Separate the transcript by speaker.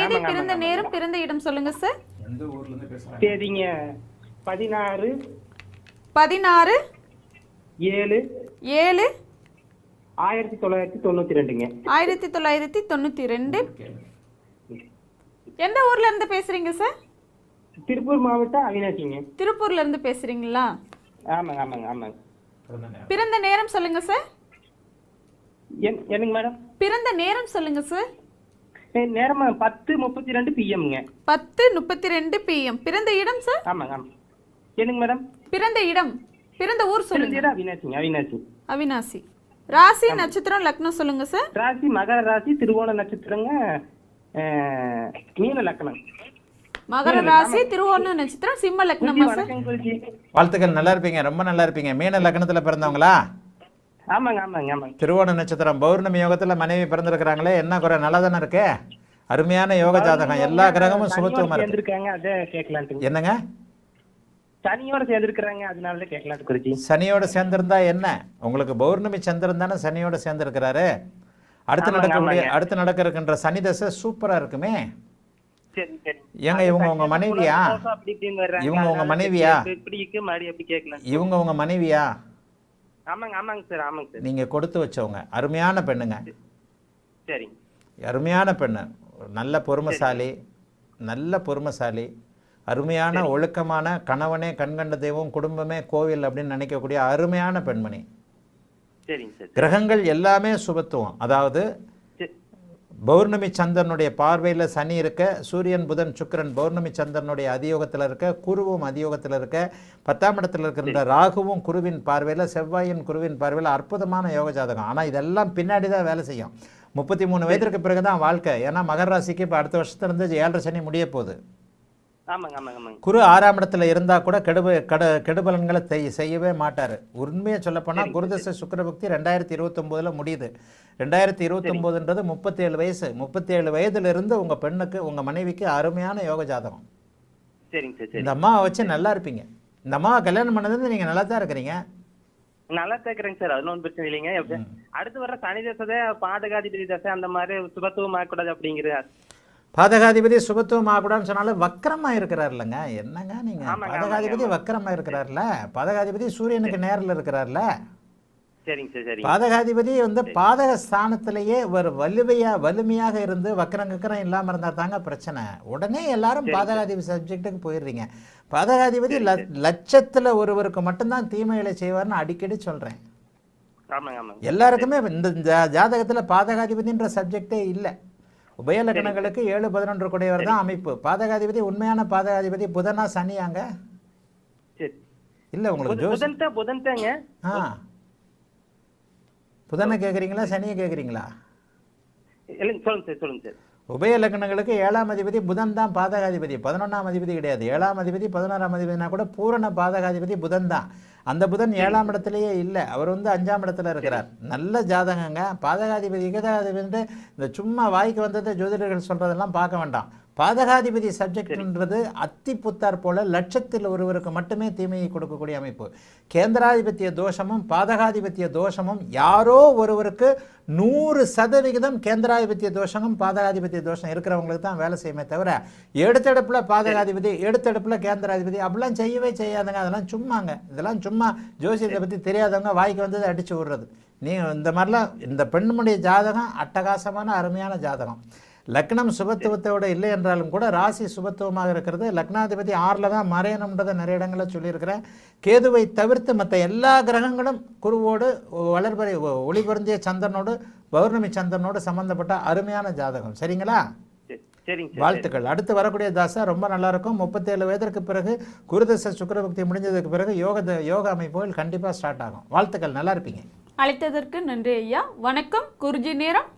Speaker 1: தேதி, பிறந்த நேரம், பிறந்த இடம் சொல்லுங்க சார்.
Speaker 2: எந்த ஊர்ல இருந்து பேசுறாங்க?
Speaker 3: தேதிங்க 16
Speaker 1: 16
Speaker 3: 7
Speaker 1: 7
Speaker 3: 1992ங்க.
Speaker 1: 1992. எந்த ஊர்ல இருந்து பேசுறீங்க சார்?
Speaker 3: திருப்பூர் மாவட்டம் அவினாசிங்க.
Speaker 1: திருப்பூர்ல இருந்து பேசுறீங்களா?
Speaker 3: ஆமாங்க ஆமாங்க ஆமாங்க.
Speaker 1: பிறந்த நேரம் சொல்லுங்க சார்.
Speaker 3: என்னங்க மேடம்?
Speaker 1: பிறந்த நேரம் சொல்லுங்க சார்.
Speaker 3: நேரம் 10:32 PM-ங்க.
Speaker 1: 10:32 PM. பிறந்த இடம் சார்?
Speaker 3: ஆமாங்க ஆமாம். என்னங்க மேடம்?
Speaker 1: பிறந்த இடம், பிறந்த ஊர் சொல்லுங்க.
Speaker 3: அவினாசிங்க. அவினாசி.
Speaker 1: அவினாசி. ராசி, நட்சத்திரம், லக்னம் சொல்லுங்க சார்.
Speaker 3: ராசி மகர ராசி, திருவோண நட்சத்திரங்க, மீன லக்னம்.
Speaker 1: மகர ராசி, திருவோண நட்சத்திரம், சிம்ம லக்னமா சார்?
Speaker 2: வாழ்த்துக்கள், நல்லா இருப்பீங்க, ரொம்ப நல்லா இருப்பீங்க. மீன லக்னத்துல பிறந்தவங்களா?
Speaker 3: ஆமாங்க ஆமாங்க ஆமாங்க.
Speaker 2: திருவோண நட்சத்திரம், பௌர்ணமி யோகத்துல மனைவி பிறந்திருக்கிறாங்களே, என்ன குறை? நல்லா தானே இருக்கு. அருமையான யோக ஜாதகம், எல்லா கிரகமும் சுபத்துவமா இருக்கு.
Speaker 3: அதை கேட்கலான்ட்டு.
Speaker 2: என்னங்க?
Speaker 3: சனியோட சேர்ந்துருக்கிறாங்க, அதனால கேட்கலான்ட்டு குருஜி.
Speaker 2: சனியோட சேர்ந்திருந்தா என்ன? உங்களுக்கு பௌர்ணமி சந்திரன் தானே சனியோட சேர்ந்திருக்கிறாரு. அடுத்து நடக்க இருக்கின்ற சனி தசை சூப்பரா இருக்குமே. ஏங்க இவங்க உங்க மனைவியா? இவங்க உங்க மனைவியா? இவங்க உங்க மனைவியா?
Speaker 3: ஆமாங்க ஆமாங்க சார். ஆமாங்க சார்.
Speaker 2: நீங்க கொடுத்து வச்சவங்க, அருமையான பெண்ணுங்க.
Speaker 3: சரி.
Speaker 2: அருமையான பெண்ணு, நல்ல பொறுமைசாலி, நல்ல பொறுமைசாலி, அருமையான ஒழுக்கமான, கணவனே கண்கண்ட தெய்வம், குடும்பமே கோவில் அப்படின்னு நினைக்கக்கூடிய அருமையான பெண்மணி. கிரகங்கள் எல்லாமே சுபத்துவம். அதாவது பௌர்ணமி சந்திரனுடைய பார்வையில் சனி இருக்க, சூரியன் புதன் சுக்கிரன் பௌர்ணமி சந்திரனுடைய அதியோகத்தில் இருக்க, குருவும் அதியோகத்தில் இருக்க, 10ஆம் இடத்துல இருக்கின்ற ராகுவும் குருவின் பார்வையில், செவ்வாயின் குருவின் பார்வையில் அற்புதமான யோக ஜாதகம். ஆனால் இதெல்லாம் பின்னாடி தான் வேலை செய்யும். 33 வயதிற்கு பிறகு தான் வாழ்க்கை. ஏன்னா மகர ராசிக்கு இப்போ அடுத்த வருஷத்துலேருந்து 7.5 சனி முடிய போகுது. குரு 6ஆம் இடத்துல இருந்தால் கூட கெடுபலன்களை செய்யவே மாட்டார். உண்மையை சொல்லப்போனால் குருதசை சுக்கிரபக்தி 2029 முடியுது. 2029ன்றது 37 வயசு. 37 வயதிலிருந்து உங்கள் பெண்ணுக்கு, உங்கள் மனைவிக்கு அருமையான யோக ஜாதகம். இந்த அம்மாவை வச்சு நல்லா இருப்பீங்க. இந்த அம்மாவை கல்யாணம் பண்ணது நீங்கள் நல்லா தான் இருக்கிறீங்க.
Speaker 3: நல்லா கேட்குறேங்க சார், அதெல்லாம் ஒன்றும் பிரச்சனை இல்லைங்க. அடுத்து வர சனி தசை, பாதகாதிபதி தசை அந்த மாதிரி சுபத்துவம் ஆகக்கூடாது அப்படிங்கிற.
Speaker 2: பாதகாதிபதி சுபத்துவம் ஆகக்கூடாதுன்னு சொன்னாலும் வக்கரமாக இருக்கிறார் இல்லைங்க. என்னங்க நீங்கள்? பாதகாதிபதி வக்கரமாக இருக்கிறார்ல. பாதகாதிபதி சூரியனுக்கு நேரில் இருக்கிறார்ல. பாதகாதிபதி பாதக ஸ்தானத்திலேயே ஒரு வலிமையாக இருந்து வக்கரம் இல்லாமல் இருந்தால் தாங்க பிரச்சனை. உடனே எல்லாரும் பாதகாதிபதி சப்ஜெக்டுக்கு போயிடுறீங்க. பாதகாதிபதி லட்சத்தில் ஒருவருக்கு மட்டும்தான் தீமைகளை செய்வார்னு அடிக்கடி சொல்கிறேன். எல்லாருக்குமே இந்த ஜாதகத்தில் பாதகாதிபதின்ற சப்ஜெக்டே இல்லை. உபயலக்கணங்களுக்கு 7-11 கூடையவர் தான் அமைப்பு. பாதகாதிபதி, உண்மையான பாதகாதிபதி புதனா சனியாங்க? இல்லை உங்களுக்கு புதனை கேட்குறீங்களா சனியை கேட்குறீங்களா? உபய லக்னங்களுக்கு 7ஆம் அதிபதி புதன் தான் பாதகாதிபதி, 11ஆம் அதிபதி கிடையாது. 7ஆம் அதிபதி 11ஆம் அதிபதினா கூட பூரண பாதகாதிபதி புதன் தான். அந்த புதன் 7ஆம் இடத்துலையே இல்லை, அவர் 5ஆம் இடத்துல இருக்கிறார். நல்ல ஜாதகங்க. பாதகாதிபதி இகதாதிபதி இந்த சும்மா வாய்க்கு வந்ததை ஜோதிடர்கள் சொல்கிறதெல்லாம் பார்க்க வேண்டாம். பாதகாதிபதி சப்ஜெக்ட்ன்றது அத்தி புத்தார் போல லட்சத்தில் ஒருவருக்கு மட்டுமே தீமையை கொடுக்கக்கூடிய அமைப்பு. கேந்திராதிபத்திய தோஷமும் பாதகாதிபத்திய தோஷமும் யாரோ ஒருவருக்கு 100% கேந்திராதிபத்திய தோஷமும் பாதகாதிபத்திய தோஷம் இருக்கிறவங்களுக்கு தான் வேலை செய்யுமே தவிர, எடுத்தெடுப்பில் பாதகாதிபதி எடுத்தெடுப்பில் கேந்திராதிபதி அப்படிலாம் செய்யவே செய்யாதுங்க. அதெல்லாம் சும்மாங்க. இதெல்லாம் சும்மா ஜோசியத்தை பற்றி தெரியாதவங்க வாய்க்கு வந்ததை அடித்து விடுறது. இந்த மாதிரிலாம் இந்த பெண்ணுடைய ஜாதகம் அட்டகாசமான அருமையான ஜாதகம். லக்னம் சுபத்துவத்தோடு இல்லை என்றாலும் கூட ராசி சுபத்துவமாக இருக்கிறது. லக்னாதிபதி 6ல் தான் மறையணுன்றதை நிறைய இடங்களில் சொல்லியிருக்கிறேன். கேதுவை தவிர்த்து மற்ற எல்லா கிரகங்களும் குருவோடு வளர்பறை ஒளிபொருந்திய சந்திரனோடு பௌர்ணமி சந்திரனோடு சம்பந்தப்பட்ட அருமையான ஜாதகம். சரிங்களா? வாழ்த்துக்கள். அடுத்து வரக்கூடிய தாசா ரொம்ப நல்லா இருக்கும். 37 வயதிற்கு பிறகு குருதசை சுக்கிரபக்தி முடிஞ்சதுக்கு பிறகு யோக அமைப்புகள் கண்டிப்பாக ஸ்டார்ட் ஆகும். வாழ்த்துக்கள், நல்லா இருப்பீங்க.
Speaker 1: அழைத்ததற்கு நன்றி ஐயா. வணக்கம். குருஜி நேரம்.